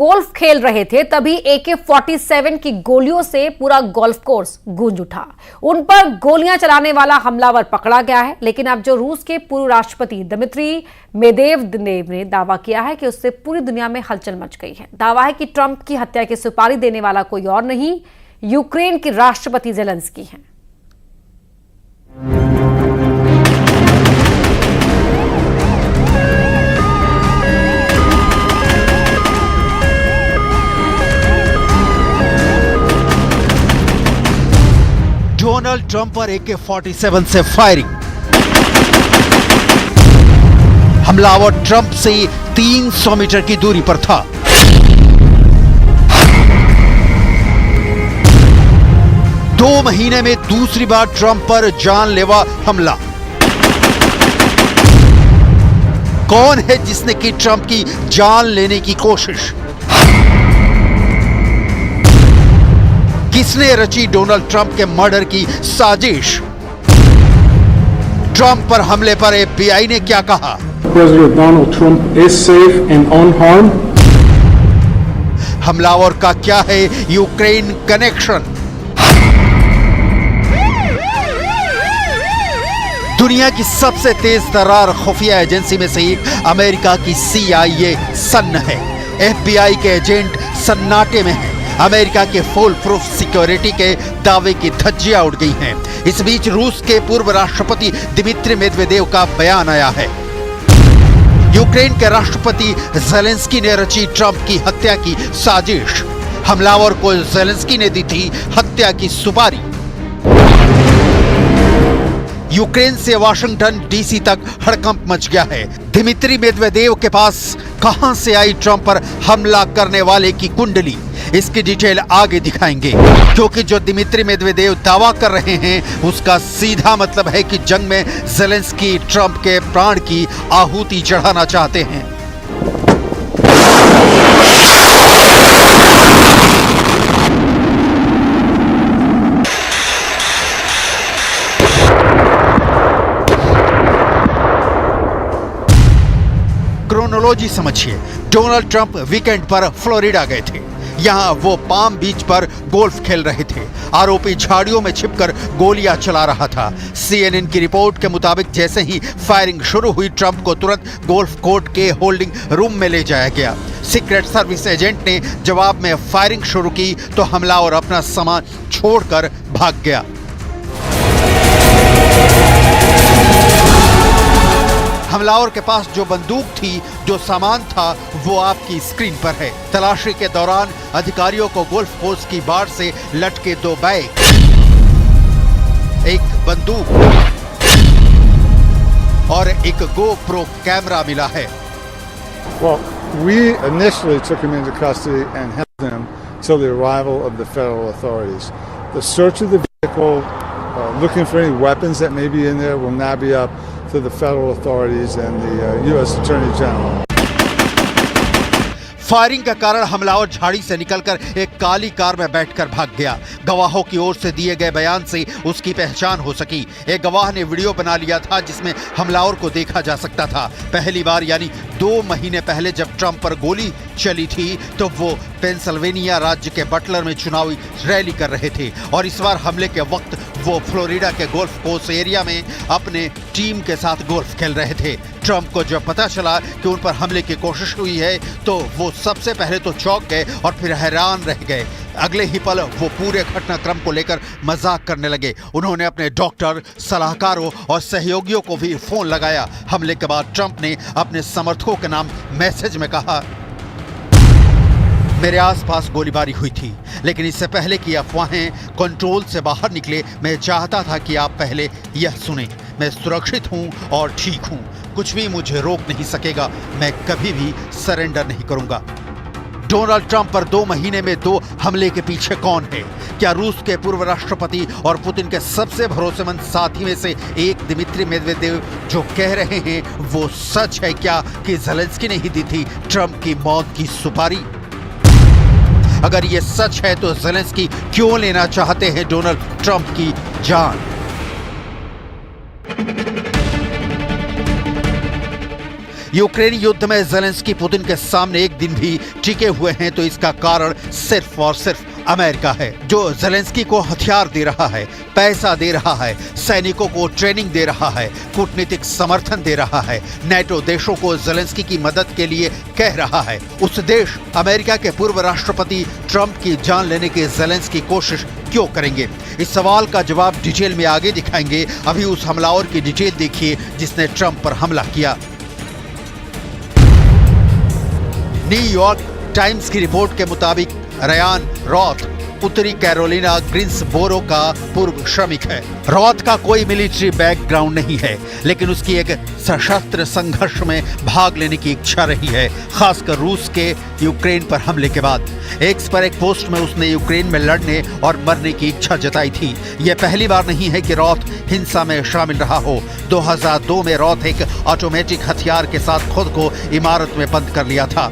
Golf खेल रहे थे तभी AK-47 की गोलियों से पूरा गोल्फ कोर्स गूंज उठा। उन पर गोलियां चलाने वाला हमलावर पकड़ा गया है। लेकिन अब जो रूस के पूर्व राष्ट्रपति दिमित्री मेदवेदेव ने दावा किया है कि उससे पूरी दुनिया में हलचल मच गई है। दावा है कि ट्रंप की हत्या की सुपारी देने वाला कोई और नहीं, यूक्रेन के राष्ट्रपति ज़ेलेंस्की हैं। डोनाल्ड ट्रंप पर AK-47 से फायरिंग। हमलावर ट्रंप से 300 मीटर की दूरी पर था। दो महीने में दूसरी बार ट्रंप पर जानलेवा हमला। कौन है जिसने की ट्रंप की जान लेने की कोशिश? किसने रची डोनाल्ड ट्रंप के मर्डर की साजिश? ट्रंप पर हमले पर FBI ने क्या कहा? President Donald Trump is safe and unharmed. हमलावर का क्या है यूक्रेन कनेक्शन? दुनिया की सबसे तेज तर्रार खुफिया एजेंसी में से एक अमेरिका की CIA सन्न है। FBI के एजेंट सन्नाटे में हैं। अमेरिका के फुल प्रूफ सिक्योरिटी के दावे की धज्जियां उड़ गई हैं। इस बीच रूस के पूर्व राष्ट्रपति दिमित्री मेदवेदेव का बयान आया है। यूक्रेन के राष्ट्रपति ज़ेलेंस्की ने रची ट्रंप की हत्या की साजिश। हमलावर को ज़ेलेंस्की ने दी थी हत्या की सुपारी। यूक्रेन से वाशिंगटन DC तक हड़कंप मच गया है। दिमित्री मेदवेदेव के पास कहां से आई ट्रंप पर हमला करने वाले की कुंडली? इसकी डिटेल आगे दिखाएंगे, क्योंकि जो दिमित्री मेदवेदेव दावा कर रहे हैं उसका सीधा मतलब है कि जंग में ज़ेलेंस्की ट्रंप के प्राण की आहुति चढ़ाना चाहते हैं। क्रोनोलॉजी समझिए। डोनाल्ड ट्रंप वीकेंड पर फ्लोरिडा गए थे। यहां वो पाम बीच पर गोल्फ खेल रहे थे। आरोपी झाड़ियों में छिपकर गोलियां चला रहा था। CNN की रिपोर्ट के मुताबिक जैसे ही फायरिंग शुरू हुई, ट्रंप को तुरंत गोल्फ कोर्ट के होल्डिंग रूम में ले जाया गया। सीक्रेट सर्विस एजेंट ने जवाब में फायरिंग शुरू की तो हमलावर अपना सामान छोड़कर भाग गया। हमलावर के पास जो बंदूक थी, जो सामान था, वो आपकी स्क्रीन पर है। तलाशी के दौरान अधिकारियों को गोल्फ कोर्स की बाड़ से लटके 2 बैग, एक बंदूक और एक GoPro कैमरा मिला है। Well, we initially took him into custody and held him till the arrival of the federal authorities. The search of the vehicle, looking for any weapons that may be in there, will now be up to the federal authorities and the U.S. Attorney General. Firing का कारण हमलावर झाड़ी से निकलकर एक काली car में बैठकर भाग गया। गवाहों की ओर से दिए गए बयान से उसकी पहचान हो सकी। एक गवाह ने वीडियो बना लिया था जिसमें हमलावर को देखा जा सकता था। पहली बार यानी 2 महीने पहले जब ट्रंप पर गोली चली थी तो वो पेंसिल्वेनिया राज्य के बटलर में चुनावी रैली कर रहे थे और इस बार हमले के वक्त वो फ्लोरिडा के गोल्फ कोर्स एरिया में अपने टीम के साथ गोल्फ खेल रहे थे। ट्रंप को जब पता चला कि उन पर हमले की कोशिश हुई है तो वो सबसे पहले तो चौंक गए और फिर हैरान रह गए। अगले ही पल वो पूरे घटनाक्रम को लेकर मजाक करने लगे। उन्होंने अपने डॉक्टर, सलाहकारों और सहयोगियों को भी फोन लगाया। हमले के बाद ट्रंप ने अपने समर्थकों के नाम मैसेज में कहा, मेरे आसपास गोलीबारी हुई थी, लेकिन इससे पहले कि अफवाहें कंट्रोल से बाहर निकले, मैं चाहता था कि आप पहले यह सुने। मैं सुरक्षित हूं और ठीक हूं। कुछ भी मुझे रोक नहीं सकेगा। मैं कभी भी सरेंडर नहीं करूंगा। डोनाल्ड ट्रंप पर 2 महीने में 2 हमले के पीछे कौन है? क्या रूस के पूर्व राष्ट्रपति और पुतिन के सबसे भरोसेमंद साथी में से एक दिमित्री मेदवेदेव जो कह रहे हैं वो सच है क्या कि ज़ेलेंस्की ने ही दी थी ट्रंप की मौत की सुपारी? अगर ये सच है तो ज़ेलेंस्की क्यों लेना चाहते हैं डोनाल्ड ट्रंप की जान? यूक्रेन युद्ध में ज़ेलेंस्की पुतिन के सामने एक दिन भी टिके हुए हैं तो इसका कारण सिर्फ और सिर्फ अमेरिका है, जो ज़ेलेंस्की को हथियार दे रहा है, पैसा दे रहा है, सैनिकों को ट्रेनिंग दे रहा है, कूटनीतिक समर्थन दे रहा है, नेटो देशों को ज़ेलेंस्की की मदद के लिए कह रहा है। उस देश अमेरिका के पूर्व राष्ट्रपति ट्रंप की जान लेने की ज़ेलेंस्की कोशिश क्यों करेंगे? इस सवाल का जवाब डिटेल में आगे दिखाएंगे। अभी उस हमलावर की डिटेल देखिए जिसने ट्रंप पर हमला किया। न्यूयॉर्क टाइम्स की रिपोर्ट के मुताबिक रयान रॉथ उत्तरी कैरोलिना ग्रीन्सबोरो का पूर्व श्रमिक है। रॉथ का कोई मिलिट्री बैकग्राउंड नहीं है, लेकिन उसकी एक सशस्त्र संघर्ष में भाग लेने की इच्छा रही है, खासकर रूस के यूक्रेन पर हमले के बाद। एक्स पर एक पोस्ट में उसने यूक्रेन में लड़ने और मरने की इच्छा जताई थी। यह पहली बार नहीं है कि रॉथ हिंसा में शामिल रहा हो। 2002 में रॉथ एक ऑटोमेटिक हथियार के साथ खुद को इमारत में बंद कर लिया था।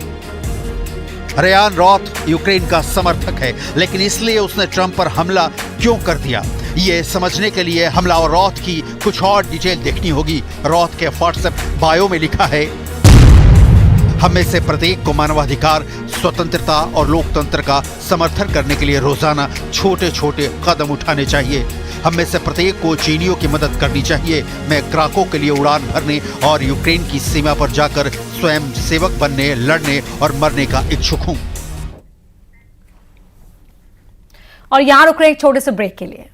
रयान रॉथ यूक्रेन का समर्थक है, लेकिन इसलिए उसने ट्रंप पर हमला क्यों कर दिया, ये समझने के लिए हमलावर रॉथ की कुछ और डिटेल देखनी होगी। रॉथ के व्हाट्सएप बायो में लिखा है, हम में से प्रत्येक को मानवाधिकार, स्वतंत्रता और लोकतंत्र का समर्थन करने के लिए रोजाना छोटे छोटे कदम उठाने चाहिए। हम में से प्रत्येक को चीनियों की मदद करनी चाहिए। मैं क्राको के लिए उड़ान भरने और यूक्रेन की सीमा पर जाकर स्वयं सेवक बनने, लड़ने और मरने का इच्छुक हूं। और यहां रुक रहे एक छोटे से ब्रेक के लिए।